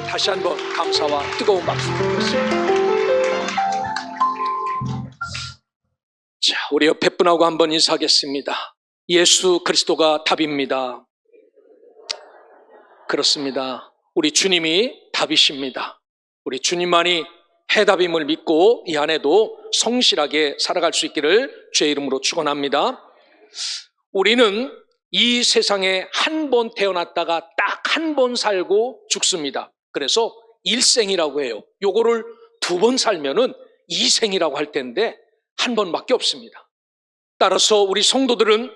다시 한번 감사와 뜨거운 박수 드리겠습니다. 자, 우리 옆에 분하고 한번 인사하겠습니다. 예수 그리스도가 답입니다. 그렇습니다. 우리 주님이 답이십니다. 우리 주님만이 해답임을 믿고 이 안에도 성실하게 살아갈 수 있기를 주의 이름으로 축원합니다. 우리는 이 세상에 한 번 태어났다가 딱 한 번 살고 죽습니다. 그래서 일생이라고 해요. 요거를 두 번 살면은 이생이라고 할 텐데 한 번밖에 없습니다. 따라서 우리 성도들은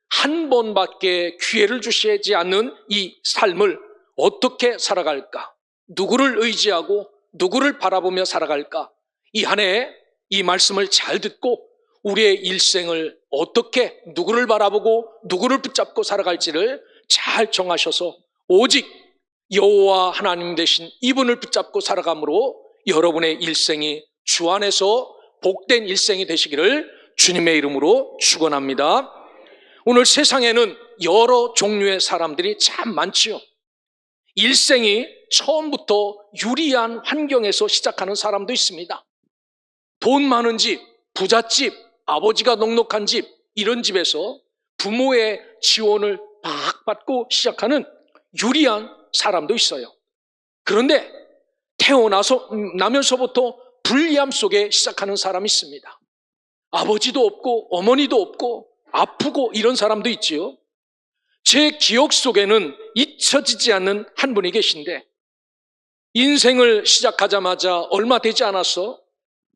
한 번밖에 기회를 주시지 않는 이 삶을 어떻게 살아갈까? 누구를 의지하고 누구를 바라보며 살아갈까? 이 안에 이 말씀을 잘 듣고 우리의 일생을 어떻게 누구를 바라보고 누구를 붙잡고 살아갈지를 잘 정하셔서 오직 여호와 하나님 되신 이분을 붙잡고 살아감으로 여러분의 일생이 주 안에서 복된 일생이 되시기를 주님의 이름으로 축원합니다. 오늘 세상에는 여러 종류의 사람들이 참 많지요. 일생이 처음부터 유리한 환경에서 시작하는 사람도 있습니다. 돈 많은 집, 부잣집, 아버지가 넉넉한 집, 이런 집에서 부모의 지원을 막 받고 시작하는 유리한 사람도 있어요. 그런데 태어나면서부터 불리함 속에 시작하는 사람이 있습니다. 아버지도 없고 어머니도 없고 아프고 이런 사람도 있지요. 제 기억 속에는 잊혀지지 않는 한 분이 계신데 인생을 시작하자마자 얼마 되지 않았어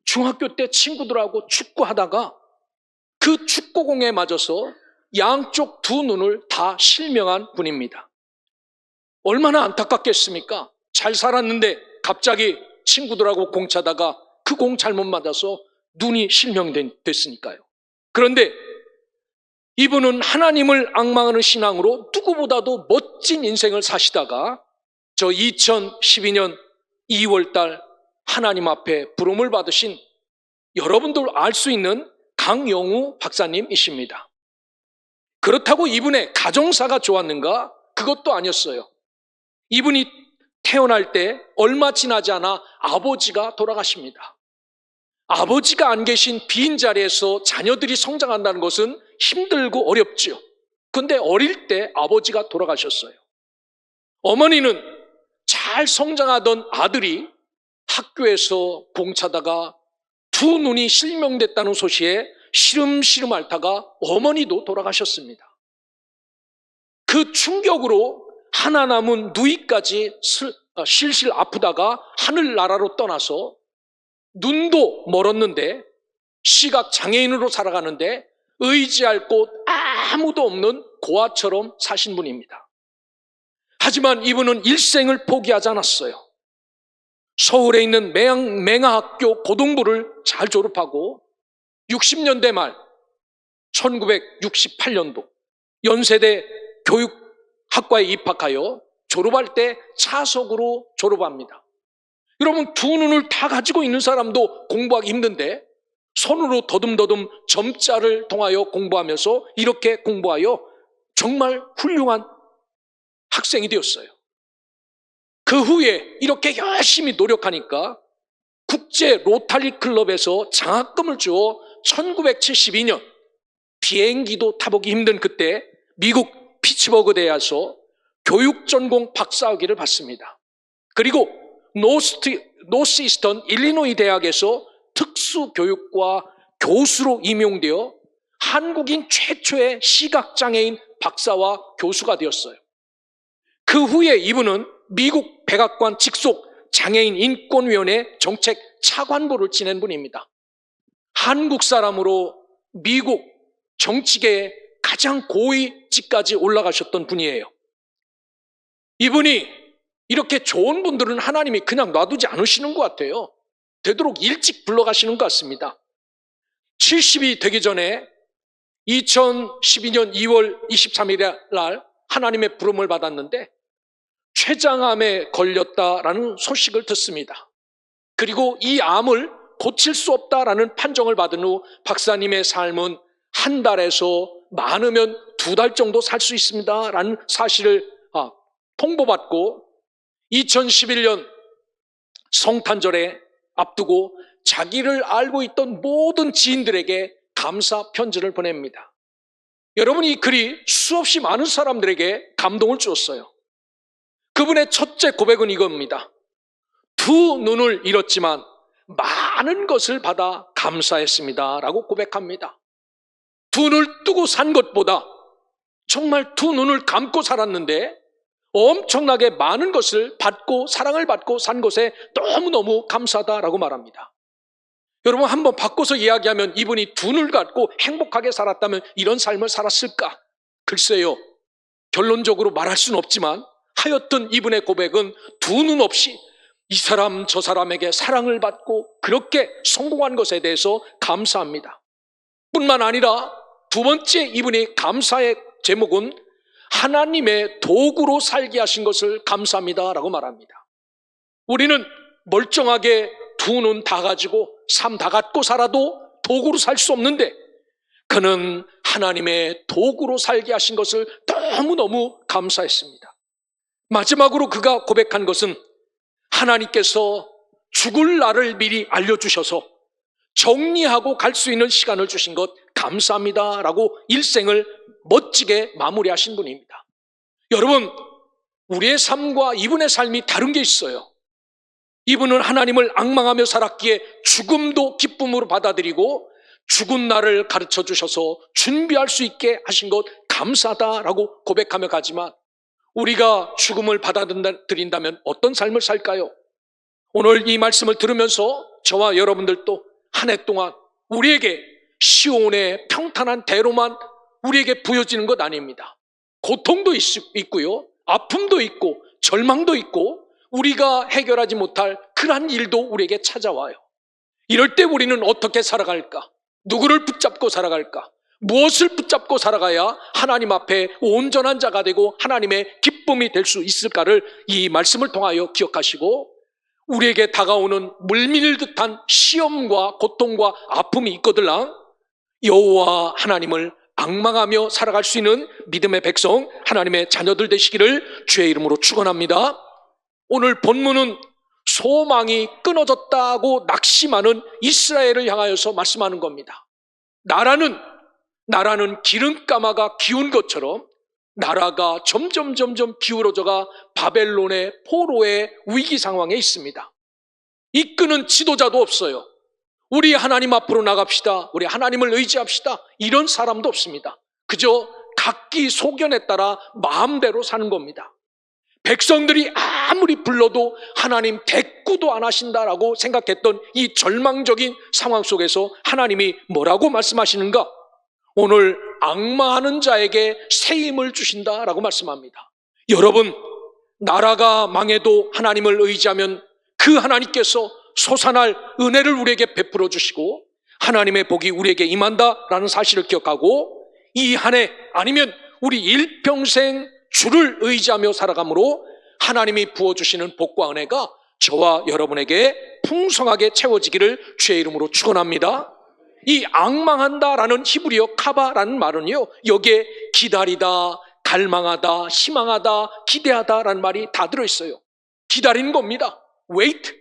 중학교 때 친구들하고 축구하다가 그 축구공에 맞아서 양쪽 두 눈을 다 실명한 분입니다. 얼마나 안타깝겠습니까? 잘 살았는데 갑자기 친구들하고 공 차다가 그 공 잘못 맞아서 눈이 실명됐으니까요. 그런데 이분은 하나님을 앙망하는 신앙으로 누구보다도 멋진 인생을 사시다가 저 2012년 2월달 하나님 앞에 부름을 받으신 여러분들 알 수 있는 강영우 박사님이십니다. 그렇다고 이분의 가정사가 좋았는가? 그것도 아니었어요. 이분이 태어날 때 얼마 지나지 않아 아버지가 돌아가십니다. 아버지가 안 계신 빈자리에서 자녀들이 성장한다는 것은 힘들고 어렵죠. 그런데 어릴 때 아버지가 돌아가셨어요. 어머니는 잘 성장하던 아들이 학교에서 공차다가 두 눈이 실명됐다는 소식에 시름시름 앓다가 어머니도 돌아가셨습니다. 그 충격으로 하나 남은 누이까지 실실 아프다가 하늘나라로 떠나서 눈도 멀었는데 시각 장애인으로 살아가는데 의지할 곳 아무도 없는 고아처럼 사신 분입니다. 하지만 이분은 일생을 포기하지 않았어요. 서울에 있는 맹하학교 고등부를 잘 졸업하고 60년대 말 1968년도 연세대 교육학과에 입학하여 졸업할 때 차석으로 졸업합니다. 여러분 두 눈을 다 가지고 있는 사람도 공부하기 힘든데 손으로 더듬더듬 점자를 통하여 공부하면서 이렇게 공부하여 정말 훌륭한 학생이 되었어요. 그 후에 이렇게 열심히 노력하니까 국제 로타리 클럽에서 장학금을 주어 1972년 비행기도 타보기 힘든 그때 미국 피츠버그 대에서 교육 전공 박사학위를 받습니다. 그리고 노스이스턴 일리노이 대학에서 특수교육과 교수로 임용되어 한국인 최초의 시각장애인 박사와 교수가 되었어요. 그 후에 이분은 미국 백악관 직속 장애인 인권위원회 정책 차관보를 지낸 분입니다. 한국 사람으로 미국 정치계의 가장 고위직까지 올라가셨던 분이에요. 이분이 이렇게 좋은 분들은 하나님이 그냥 놔두지 않으시는 것 같아요. 되도록 일찍 불러가시는 것 같습니다. 70이 되기 전에 2012년 2월 23일 날 하나님의 부름을 받았는데 췌장암에 걸렸다라는 소식을 듣습니다. 그리고 이 암을 고칠 수 없다라는 판정을 받은 후 박사님의 삶은 한 달에서 많으면 2달 정도 살 수 있습니다라는 사실을 통보받고 2011년 성탄절에 앞두고 자기를 알고 있던 모든 지인들에게 감사 편지를 보냅니다. 여러분, 이 글이 수없이 많은 사람들에게 감동을 주었어요. 그분의 첫째 고백은 이겁니다. 두 눈을 잃었지만 많은 것을 받아 감사했습니다 라고 고백합니다. 두 눈을 뜨고 산 것보다 정말 두 눈을 감고 살았는데 엄청나게 많은 것을 받고 사랑을 받고 산 것에 너무너무 감사하다라고 말합니다. 여러분, 한번 바꿔서 이야기하면 이분이 두 눈을 갖고 행복하게 살았다면 이런 삶을 살았을까? 글쎄요, 결론적으로 말할 수는 없지만 하여튼 이분의 고백은 두 눈 없이 이 사람 저 사람에게 사랑을 받고 그렇게 성공한 것에 대해서 감사합니다. 뿐만 아니라 두 번째 이분이 감사의 제목은 하나님의 도구로 살게 하신 것을 감사합니다 라고 말합니다. 우리는 멀쩡하게 두 눈 다 가지고 삶 다 갖고 살아도 도구로 살 수 없는데 그는 하나님의 도구로 살게 하신 것을 너무너무 감사했습니다. 마지막으로 그가 고백한 것은 하나님께서 죽을 날을 미리 알려주셔서 정리하고 갈 수 있는 시간을 주신 것 감사합니다 라고 일생을 멋지게 마무리하신 분입니다. 여러분, 우리의 삶과 이분의 삶이 다른 게 있어요. 이분은 하나님을 앙망하며 살았기에 죽음도 기쁨으로 받아들이고 죽은 날을 가르쳐 주셔서 준비할 수 있게 하신 것 감사하다라고 고백하며 가지만 우리가 죽음을 받아들인다면 어떤 삶을 살까요? 오늘 이 말씀을 들으면서 저와 여러분들도 한 해 동안 우리에게 시온의 평탄한 대로만 우리에게 부여지는 것 아닙니다. 고통도 있고요, 아픔도 있고 절망도 있고 우리가 해결하지 못할 그러한 일도 우리에게 찾아와요. 이럴 때 우리는 어떻게 살아갈까? 누구를 붙잡고 살아갈까? 무엇을 붙잡고 살아가야 하나님 앞에 온전한 자가 되고 하나님의 기쁨이 될 수 있을까를 이 말씀을 통하여 기억하시고, 우리에게 다가오는 물밀 듯한 시험과 고통과 아픔이 있거들랑 여호와 하나님을 앙망하며 살아갈 수 있는 믿음의 백성, 하나님의 자녀들 되시기를 주의 이름으로 축원합니다. 오늘 본문은 소망이 끊어졌다고 낙심하는 이스라엘을 향하여서 말씀하는 겁니다. 나라는 기름가마가 기운 것처럼 나라가 점점 기울어져가 바벨론의 포로의 위기 상황에 있습니다. 이끄는 지도자도 없어요. 우리 하나님 앞으로 나갑시다, 우리 하나님을 의지합시다, 이런 사람도 없습니다. 그저 각기 소견에 따라 마음대로 사는 겁니다. 백성들이 아무리 불러도 하나님 대꾸도 안 하신다라고 생각했던 이 절망적인 상황 속에서 하나님이 뭐라고 말씀하시는가? 오늘 앙망하는 자에게 새 힘을 주신다라고 말씀합니다. 여러분, 나라가 망해도 하나님을 의지하면 그 하나님께서 솟아날 은혜를 우리에게 베풀어 주시고 하나님의 복이 우리에게 임한다라는 사실을 기억하고 이 한 해 아니면 우리 일평생 주를 의지하며 살아감으로 하나님이 부어주시는 복과 은혜가 저와 여러분에게 풍성하게 채워지기를 주의 이름으로 축원합니다. 이 앙망한다라는 히브리어 카바라는 말은요, 여기에 기다리다, 갈망하다, 희망하다, 기대하다라는 말이 다 들어있어요. 기다리는 겁니다. wait,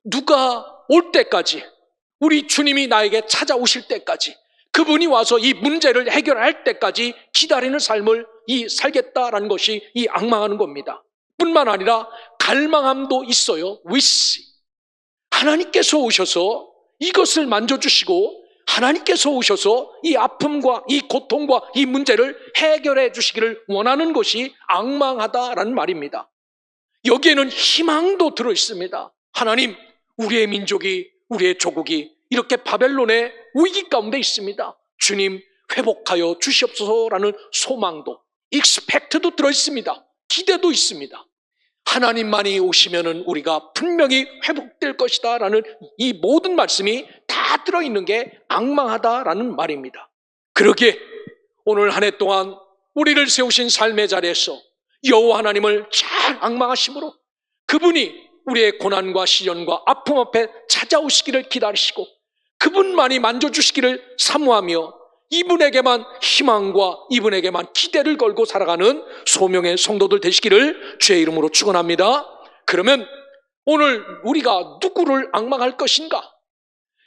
누가 올 때까지, 우리 주님이 나에게 찾아오실 때까지, 그분이 와서 이 문제를 해결할 때까지 기다리는 삶을 살겠다라는 것이 이 앙망하는 겁니다. 뿐만 아니라 갈망함도 있어요. wish. 하나님께서 오셔서 이것을 만져주시고 하나님께서 오셔서 이 아픔과 이 고통과 이 문제를 해결해 주시기를 원하는 것이 앙망하다라는 말입니다. 여기에는 희망도 들어있습니다. 하나님, 우리의 민족이, 우리의 조국이 이렇게 바벨론의 위기 가운데 있습니다. 주님, 회복하여 주시옵소서라는 소망도, expect도 들어있습니다. 기대도 있습니다. 하나님만이 오시면은 우리가 분명히 회복될 것이다 라는 이 모든 말씀이 다 들어있는 게 앙망하다라는 말입니다. 그러기에 오늘 한 해 동안 우리를 세우신 삶의 자리에서 여호와 하나님을 잘 앙망하심으로 그분이 우리의 고난과 시련과 아픔 앞에 찾아오시기를 기다리시고 그분만이 만져주시기를 사모하며 이분에게만 희망과 이분에게만 기대를 걸고 살아가는 소명의 성도들 되시기를 주의 이름으로 축원합니다. 그러면 오늘 우리가 누구를 앙망할 것인가?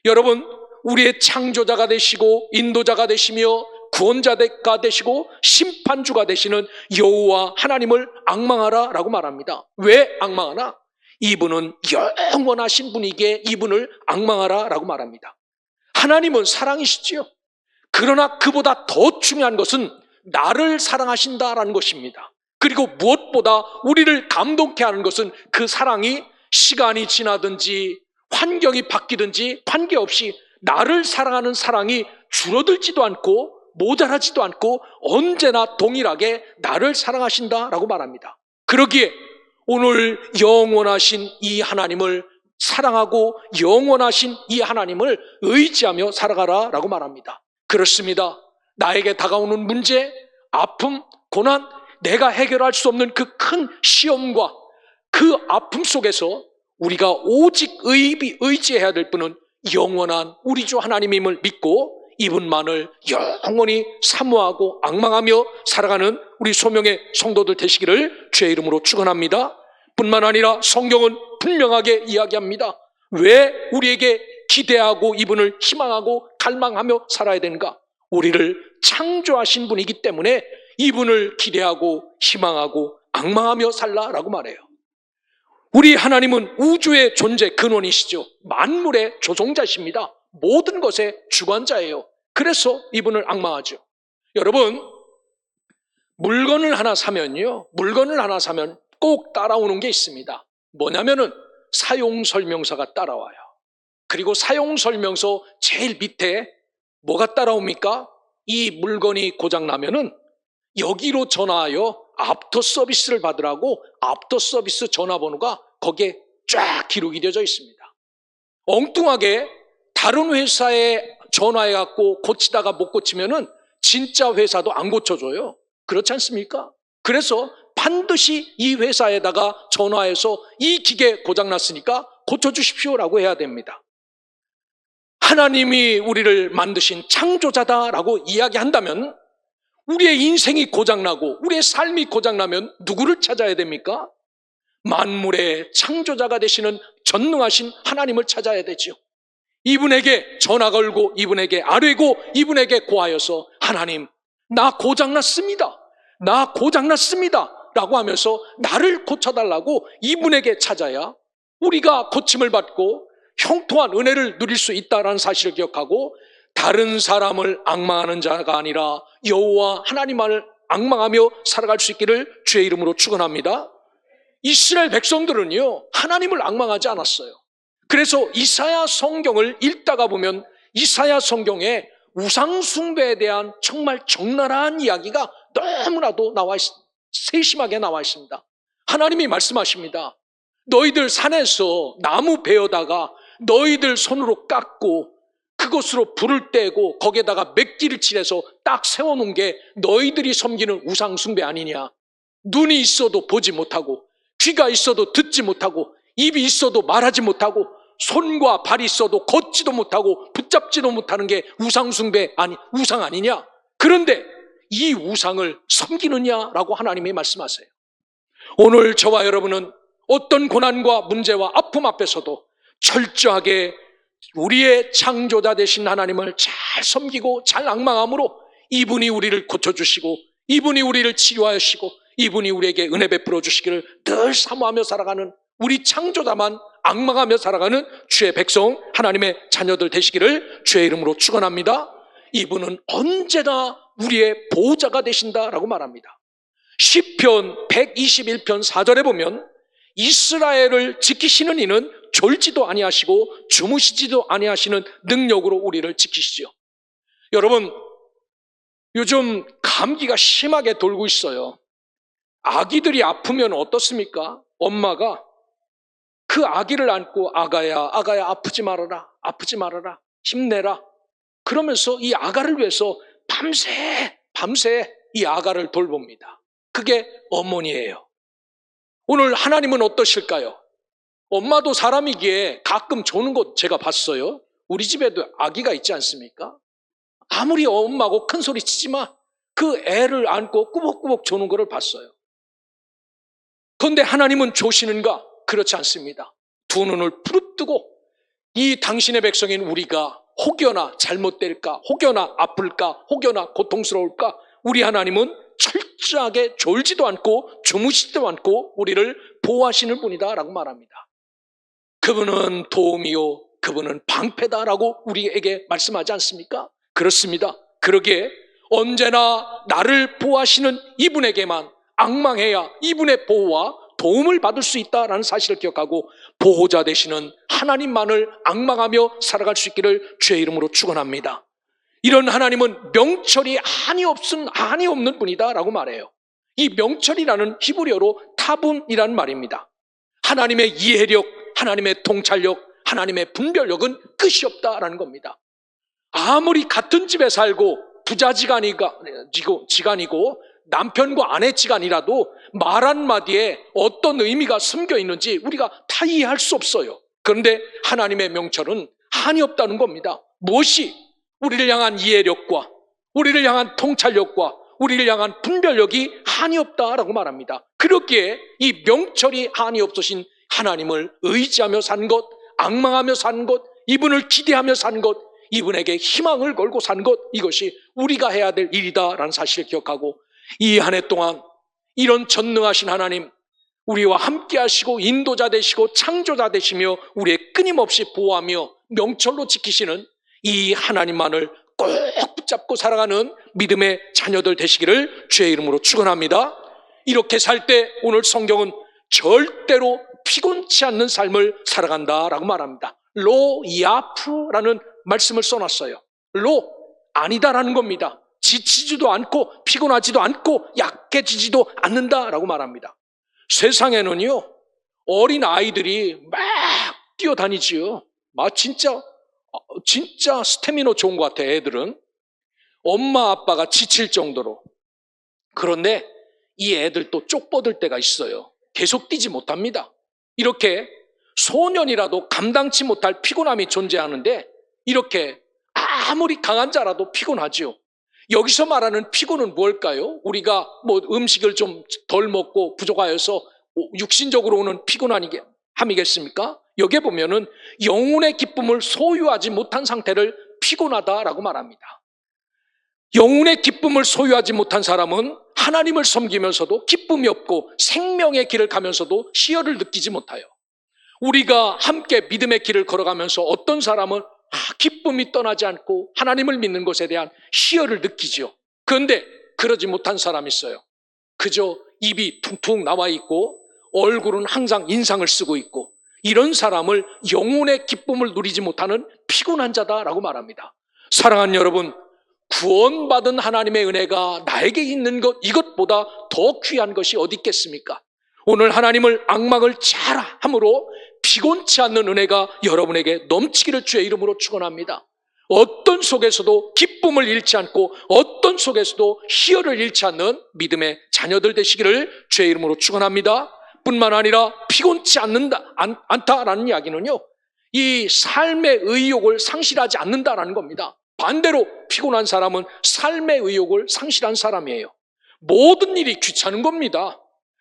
여러분, 우리의 창조자가 되시고 인도자가 되시며 구원자가 되시고 심판주가 되시는 여호와 하나님을 앙망하라라고 말합니다. 왜 앙망하나? 이분은 영원하신 분이기에 이분을 앙망하라라고 말합니다. 하나님은 사랑이시지요. 그러나 그보다 더 중요한 것은 나를 사랑하신다라는 것입니다. 그리고 무엇보다 우리를 감동케 하는 것은 그 사랑이 시간이 지나든지 환경이 바뀌든지 관계없이 나를 사랑하는 사랑이 줄어들지도 않고 모자라지도 않고 언제나 동일하게 나를 사랑하신다라고 말합니다. 그러기에 오늘 영원하신 이 하나님을 사랑하고 영원하신 이 하나님을 의지하며 살아가라라고 말합니다. 그렇습니다. 나에게 다가오는 문제, 아픔, 고난, 내가 해결할 수 없는 그 큰 시험과 그 아픔 속에서 우리가 오직 의지해야 될 분은 영원한 우리 주 하나님임을 믿고 이분만을 영원히 사모하고 앙망하며 살아가는 우리 소명의 성도들 되시기를 주의 이름으로 축원합니다. 뿐만 아니라 성경은 분명하게 이야기합니다. 왜 우리에게 기대하고 이분을 희망하고 갈망하며 살아야 되는가? 우리를 창조하신 분이기 때문에 이분을 기대하고 희망하고 앙망하며 살라라고 말해요. 우리 하나님은 우주의 존재 근원이시죠. 만물의 조종자십니다. 모든 것의 주관자예요. 그래서 이분을 앙망하죠. 여러분, 물건을 하나 사면 꼭 따라오는 게 있습니다. 뭐냐면은 사용설명서가 따라와요. 그리고 사용설명서 제일 밑에 뭐가 따라옵니까? 이 물건이 고장나면은 여기로 전화하여 애프터 서비스를 받으라고 애프터 서비스 전화번호가 거기에 쫙 기록이 되어져 있습니다. 엉뚱하게 다른 회사에 전화해갖고 고치다가 못 고치면은 진짜 회사도 안 고쳐줘요. 그렇지 않습니까? 그래서 반드시 이 회사에다가 전화해서 이 기계 고장났으니까 고쳐주십시오라고 해야 됩니다. 하나님이 우리를 만드신 창조자다라고 이야기한다면 우리의 인생이 고장나고 우리의 삶이 고장나면 누구를 찾아야 됩니까? 만물의 창조자가 되시는 전능하신 하나님을 찾아야 되죠. 이분에게 전화 걸고 이분에게 아뢰고 이분에게 고하여서 하나님, 나 고장났습니다 라고 하면서 나를 고쳐달라고 이분에게 찾아야 우리가 고침을 받고 형통한 은혜를 누릴 수 있다는 사실을 기억하고 다른 사람을 앙망하는 자가 아니라 여호와 하나님만을 앙망하며 살아갈 수 있기를 주의 이름으로 축원합니다. 이스라엘 백성들은요, 하나님을 앙망하지 않았어요. 그래서 이사야 성경을 읽다가 보면 이사야 성경에 우상 숭배에 대한 정말 적나라한 이야기가 너무나도 세심하게 나와 있습니다. 하나님이 말씀하십니다. 너희들 산에서 나무 베어다가 너희들 손으로 깎고 그것으로 불을 떼고 거기에다가 맥기를 칠해서 딱 세워놓은 게 너희들이 섬기는 우상 숭배 아니냐? 눈이 있어도 보지 못하고 귀가 있어도 듣지 못하고 입이 있어도 말하지 못하고 손과 발이 있어도 걷지도 못하고 붙잡지도 못하는 게 우상 아니냐? 그런데 이 우상을 섬기느냐라고 하나님이 말씀하세요. 오늘 저와 여러분은 어떤 고난과 문제와 아픔 앞에서도 철저하게 우리의 창조자 되신 하나님을 잘 섬기고 잘 앙망함으로 이분이 우리를 고쳐주시고 이분이 우리를 치유하시고 이분이 우리에게 은혜 베풀어 주시기를 늘 사모하며 살아가는 우리 창조자만 앙망하며 살아가는 주의 백성 하나님의 자녀들 되시기를 주의 이름으로 축원합니다. 이분은 언제나 우리의 보호자가 되신다라고 말합니다. 시편 121편 4절에 보면 이스라엘을 지키시는 이는 졸지도 아니하시고 주무시지도 아니하시는 능력으로 우리를 지키시죠. 여러분, 요즘 감기가 심하게 돌고 있어요. 아기들이 아프면 어떻습니까? 엄마가 그 아기를 안고 아가야 아프지 말아라 힘내라 그러면서 이 아가를 위해서 밤새 이 아가를 돌봅니다. 그게 어머니예요. 오늘 하나님은 어떠실까요? 엄마도 사람이기에 가끔 조는 것 제가 봤어요. 우리 집에도 아기가 있지 않습니까? 아무리 엄마고 큰 소리 치지 마. 그 애를 안고 꾸벅꾸벅 조는 것을 봤어요. 그런데 하나님은 조시는가? 그렇지 않습니다. 두 눈을 부릅뜨고 이 당신의 백성인 우리가 혹여나 잘못될까, 혹여나 아플까, 혹여나 고통스러울까, 우리 하나님은 철저하게 졸지도 않고 주무시지도 않고 우리를 보호하시는 분이다라고 말합니다. 그분은 도움이요, 그분은 방패다라고 우리에게 말씀하지 않습니까? 그렇습니다. 그러기에 언제나 나를 보호하시는 이분에게만 앙망해야 이분의 보호와 도움을 받을 수 있다라는 사실을 기억하고 보호자 되시는 하나님만을 앙망하며 살아갈 수 있기를 주의 이름으로 축원합니다. 이런 하나님은 명철이 한이 없는 분이다라고 말해요. 이 명철이라는 히브리어로 타분이라는 말입니다. 하나님의 이해력, 하나님의 통찰력, 하나님의 분별력은 끝이 없다라는 겁니다. 아무리 같은 집에 살고 부자지간이고 남편과 아내지간이라도 말 한마디에 어떤 의미가 숨겨 있는지 우리가 다 이해할 수 없어요. 그런데 하나님의 명철은 한이 없다는 겁니다. 무엇이 우리를 향한 이해력과 우리를 향한 통찰력과 우리를 향한 분별력이 한이 없다라고 말합니다. 그렇기에 이 명철이 한이 없으신 하나님을 의지하며 산 것, 앙망하며 산 것, 이분을 기대하며 산 것, 이분에게 희망을 걸고 산 것, 이것이 우리가 해야 될 일이다라는 사실을 기억하고 이 한 해 동안 이런 전능하신 하나님, 우리와 함께 하시고 인도자 되시고 창조자 되시며 우리의 끊임없이 보호하며 명철로 지키시는 이 하나님만을 꼭 붙잡고 살아가는 믿음의 자녀들 되시기를 주의 이름으로 축원합니다. 이렇게 살 때 오늘 성경은 절대로 피곤치 않는 삶을 살아간다라고 말합니다. 로야프라는 말씀을 써놨어요. 로, 아니다라는 겁니다. 지치지도 않고 피곤하지도 않고 약해지지도 않는다라고 말합니다. 세상에는요, 어린 아이들이 막 뛰어다니지요. 막 진짜 스태미너 좋은 것 같아, 애들은. 엄마 아빠가 지칠 정도로. 그런데 이 애들도 쪽 뻗을 때가 있어요. 계속 뛰지 못합니다. 이렇게 소년이라도 감당치 못할 피곤함이 존재하는데 이렇게 아무리 강한 자라도 피곤하지요. 여기서 말하는 피곤은 뭘까요? 우리가 뭐 음식을 좀 덜 먹고 부족하여서 육신적으로 오는 피곤함이겠습니까? 여기에 보면은 영혼의 기쁨을 소유하지 못한 상태를 피곤하다라고 말합니다. 영혼의 기쁨을 소유하지 못한 사람은 하나님을 섬기면서도 기쁨이 없고 생명의 길을 가면서도 희열을 느끼지 못해요. 우리가 함께 믿음의 길을 걸어가면서 어떤 사람은 기쁨이 떠나지 않고 하나님을 믿는 것에 대한 희열을 느끼죠. 그런데 그러지 못한 사람이 있어요. 그저 입이 퉁퉁 나와 있고 얼굴은 항상 인상을 쓰고 있고 이런 사람을 영혼의 기쁨을 누리지 못하는 피곤한 자다라고 말합니다. 사랑하는 여러분, 구원받은 하나님의 은혜가 나에게 있는 것, 이것보다 더 귀한 것이 어디 있겠습니까? 오늘 하나님을 앙망을 잘함으로 피곤치 않는 은혜가 여러분에게 넘치기를 주의 이름으로 축원합니다. 어떤 속에서도 기쁨을 잃지 않고 어떤 속에서도 희열을 잃지 않는 믿음의 자녀들 되시기를 주의 이름으로 축원합니다. 뿐만 아니라 피곤치 않다라는 이야기는요, 이 삶의 의욕을 상실하지 않는다라는 겁니다. 반대로 피곤한 사람은 삶의 의욕을 상실한 사람이에요. 모든 일이 귀찮은 겁니다.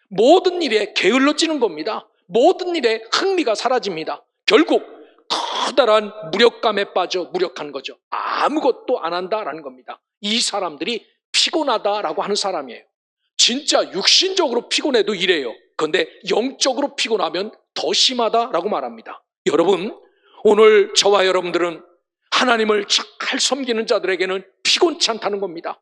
모든 일에 게을러지는 겁니다. 모든 일에 흥미가 사라집니다. 결국 커다란 무력감에 빠져 무력한 거죠. 아무것도 안 한다라는 겁니다. 이 사람들이 피곤하다라고 하는 사람이에요. 진짜 육신적으로 피곤해도 이래요. 그런데 영적으로 피곤하면 더 심하다라고 말합니다. 여러분, 오늘 저와 여러분들은 하나님을 잘 섬기는 자들에게는 피곤치 않다는 겁니다.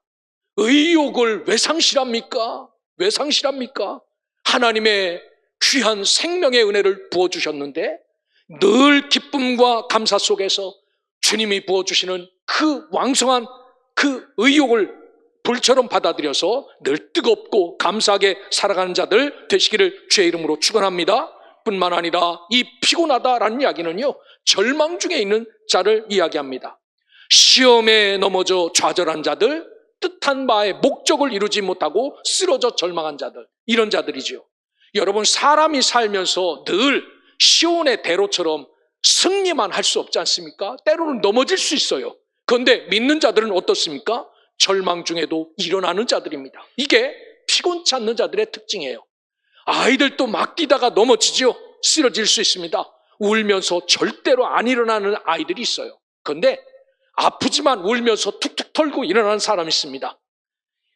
의욕을 왜 상실합니까? 왜 상실합니까? 하나님의 귀한 생명의 은혜를 부어주셨는데 늘 기쁨과 감사 속에서 주님이 부어주시는 그 왕성한 그 의욕을 불처럼 받아들여서 늘 뜨겁고 감사하게 살아가는 자들 되시기를 주의 이름으로 축원합니다. 뿐만 아니라 이 피곤하다라는 이야기는요, 절망 중에 있는 자를 이야기합니다. 시험에 넘어져 좌절한 자들, 뜻한 바의 목적을 이루지 못하고 쓰러져 절망한 자들, 이런 자들이죠. 여러분, 사람이 살면서 늘 시온의 대로처럼 승리만 할 수 없지 않습니까? 때로는 넘어질 수 있어요. 그런데 믿는 자들은 어떻습니까? 절망 중에도 일어나는 자들입니다. 이게 피곤치 않는 자들의 특징이에요. 아이들도 막 뛰다가 넘어지죠. 쓰러질 수 있습니다. 울면서 절대로 안 일어나는 아이들이 있어요. 그런데 아프지만 울면서 툭툭 털고 일어나는 사람이 있습니다.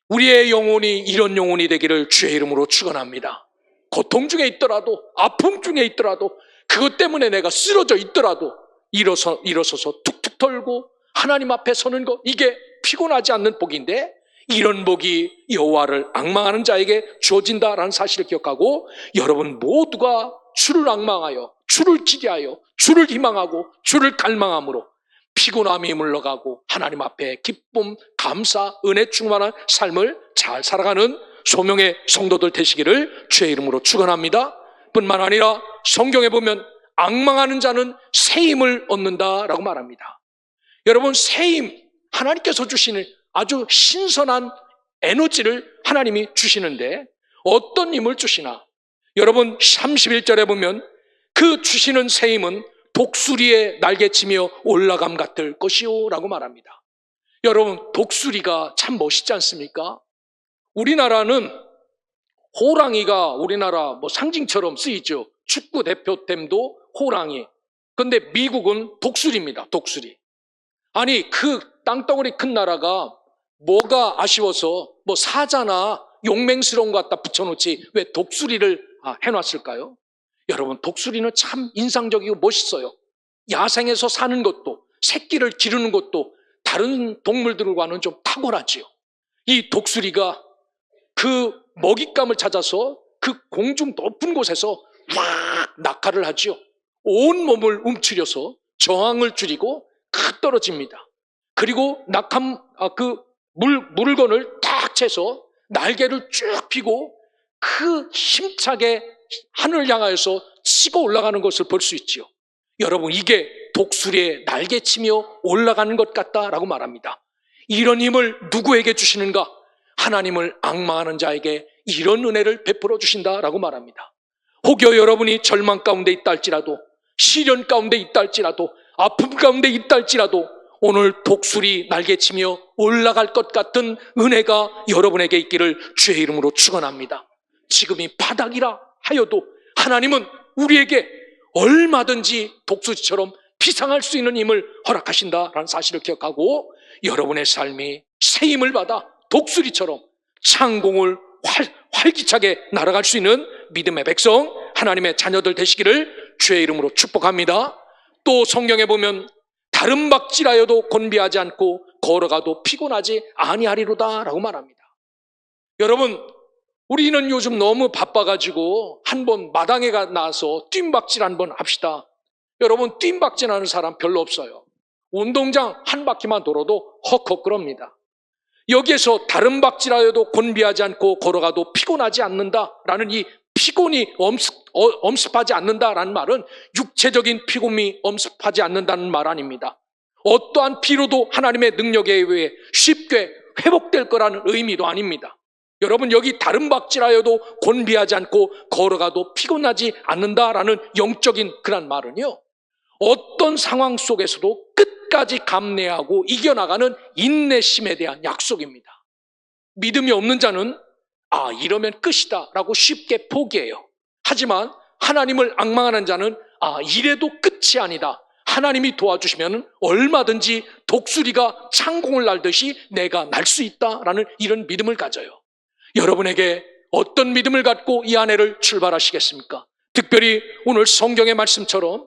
우리의 영혼이 이런 영혼이 되기를 주의 이름으로 축원합니다. 고통 중에 있더라도, 아픔 중에 있더라도, 그것 때문에 내가 쓰러져 있더라도 일어서서 툭툭 털고 하나님 앞에 서는 것, 이게 피곤하지 않는 복인데, 이런 복이 여호와를 앙망하는 자에게 주어진다라는 사실을 기억하고, 여러분 모두가 주를 앙망하여, 주를 기대하여, 주를 희망하고, 주를 갈망함으로 피곤함이 물러가고 하나님 앞에 기쁨, 감사, 은혜 충만한 삶을 잘 살아가는 소명의 성도들 되시기를 주의 이름으로 축원합니다. 뿐만 아니라 성경에 보면 앙망하는 자는 새 힘을 얻는다라고 말합니다. 여러분, 새 힘, 하나님께서 주시는 아주 신선한 에너지를 하나님이 주시는데 어떤 힘을 주시나? 여러분 31절에 보면 그 주시는 새 힘은 독수리의 날개치며 올라감 같을 것이요 라고 말합니다. 여러분, 독수리가 참 멋있지 않습니까? 우리나라는 호랑이가 우리나라 상징처럼 쓰이죠. 축구 대표팀도 호랑이. 근데 미국은 독수리입니다. 독수리. 아니, 그 땅덩어리 큰 나라가 뭐가 아쉬워서 사자나 용맹스러운 것 갖다 붙여놓지 왜 독수리를 해놨을까요? 여러분, 독수리는 참 인상적이고 멋있어요. 야생에서 사는 것도, 새끼를 기르는 것도 다른 동물들과는 좀 탁월하지요. 이 독수리가 그 먹잇감을 찾아서 그 공중 높은 곳에서 막 낙하를 하지요. 온 몸을 움츠려서 저항을 줄이고 떨어집니다. 그리고 물건을 딱 채서 날개를 쭉 펴고 그 힘차게 하늘을 향하여서 치고 올라가는 것을 볼 수 있지요. 여러분, 이게 독수리의 날개치며 올라가는 것 같다라고 말합니다. 이런 힘을 누구에게 주시는가? 하나님을 앙망하는 자에게 이런 은혜를 베풀어 주신다라고 말합니다. 혹여 여러분이 절망 가운데 있다 할지라도, 시련 가운데 있다 할지라도, 아픔 가운데 있다 할지라도 오늘 독수리 날개치며 올라갈 것 같은 은혜가 여러분에게 있기를 주의 이름으로 축원합니다. 지금이 바닥이라 하여도 하나님은 우리에게 얼마든지 독수리처럼 비상할 수 있는 힘을 허락하신다라는 사실을 기억하고, 여러분의 삶이 새 힘을 받아 독수리처럼 창공을 활기차게 날아갈 수 있는 믿음의 백성, 하나님의 자녀들 되시기를 주의 이름으로 축복합니다. 또 성경에 보면 다른 박질하여도 곤비하지 않고 걸어가도 피곤하지 아니하리로다 라고 말합니다. 여러분, 우리는 요즘 너무 바빠가지고 한번 마당에 나와서 뜀박질 한번 합시다. 여러분, 뜀박질하는 사람 별로 없어요. 운동장 한 바퀴만 돌아도 헉헉거립니다. 여기에서 다른 박질하여도 곤비하지 않고 걸어가도 피곤하지 않는다라는 이 피곤이 엄습하지 않는다라는 말은 육체적인 피곤이 엄습하지 않는다는 말 아닙니다. 어떠한 피로도 하나님의 능력에 의해 쉽게 회복될 거라는 의미도 아닙니다. 여러분, 여기 다른 박질하여도 곤비하지 않고 걸어가도 피곤하지 않는다라는 영적인 그런 말은요, 어떤 상황 속에서도 끝까지 감내하고 이겨나가는 인내심에 대한 약속입니다. 믿음이 없는 자는 이러면 끝이다 라고 쉽게 포기해요. 하지만 하나님을 앙망하는 자는 이래도 끝이 아니다, 하나님이 도와주시면 얼마든지 독수리가 창공을 날듯이 내가 날 수 있다라는 이런 믿음을 가져요. 여러분에게 어떤 믿음을 갖고 이 한 해를 출발하시겠습니까? 특별히 오늘 성경의 말씀처럼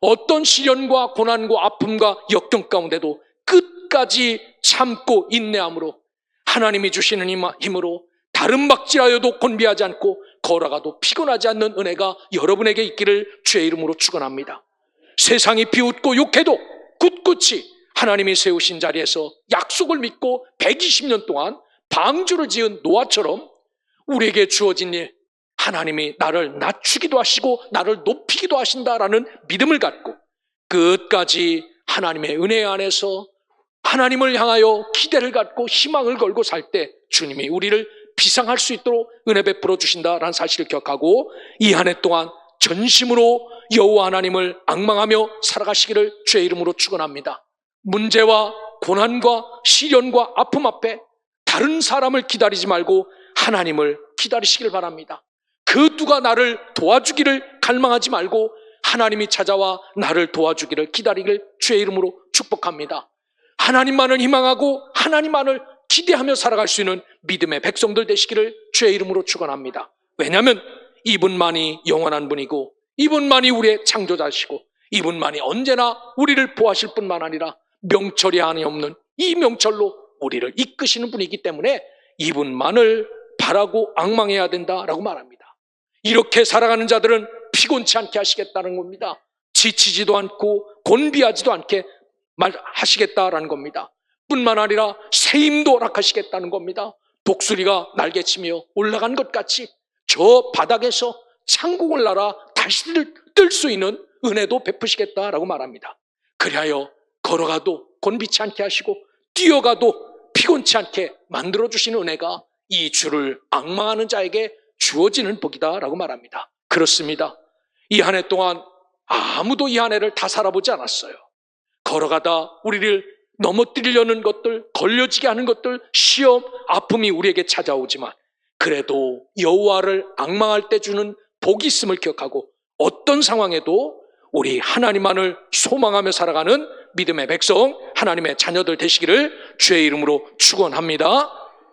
어떤 시련과 고난과 아픔과 역경 가운데도 끝까지 참고 인내함으로 하나님이 주시는 힘으로 다른 박질하여도 곤비하지 않고 걸어가도 피곤하지 않는 은혜가 여러분에게 있기를 주의 이름으로 축원합니다. 세상이 비웃고 욕해도 굳굳이 하나님이 세우신 자리에서 약속을 믿고 120년 동안 방주를 지은 노아처럼 우리에게 주어진 일, 하나님이 나를 낮추기도 하시고 나를 높이기도 하신다라는 믿음을 갖고 끝까지 하나님의 은혜 안에서 하나님을 향하여 기대를 갖고 희망을 걸고 살 때 주님이 우리를 비상할 수 있도록 은혜 베풀어 주신다라는 사실을 기억하고 이 한 해 동안 전심으로 여호와 하나님을 앙망하며 살아가시기를 주의 이름으로 축원합니다. 문제와 고난과 시련과 아픔 앞에 다른 사람을 기다리지 말고 하나님을 기다리시길 바랍니다. 그 누가 나를 도와주기를 갈망하지 말고 하나님이 찾아와 나를 도와주기를 기다리길 주의 이름으로 축복합니다. 하나님만을 희망하고 하나님만을 기대하며 살아갈 수 있는 믿음의 백성들 되시기를 주의 이름으로 축원합니다. 왜냐하면 이분만이 영원한 분이고 이분만이 우리의 창조자시고 이분만이 언제나 우리를 보호하실 뿐만 아니라 명철이 아니 없는 이 명철로 우리를 이끄시는 분이기 때문에 이분만을 바라고 앙망해야 된다라고 말합니다. 이렇게 살아가는 자들은 피곤치 않게 하시겠다는 겁니다. 지치지도 않고 곤비하지도 않게 하시겠다라는 겁니다. 뿐만 아니라 새 힘도 허락하시겠다는 겁니다. 독수리가 날개치며 올라간 것 같이 저 바닥에서 천국을 날아 다시 뜰 수 있는 은혜도 베푸시겠다라고 말합니다. 그리하여 걸어가도 곤비치 않게 하시고 뛰어가도 피곤치 않게 만들어주시는 은혜가 이 주를 앙망하는 자에게 주어지는 복이다라고 말합니다. 그렇습니다. 이 한 해 동안 아무도 이 한 해를 다 살아보지 않았어요. 걸어가다 우리를 넘어뜨리려는 것들, 걸려지게 하는 것들, 시험, 아픔이 우리에게 찾아오지만 그래도 여호와를 앙망할 때 주는 복이 있음을 기억하고 어떤 상황에도 우리 하나님만을 소망하며 살아가는 믿음의 백성, 하나님의 자녀들 되시기를 주의 이름으로 축원합니다.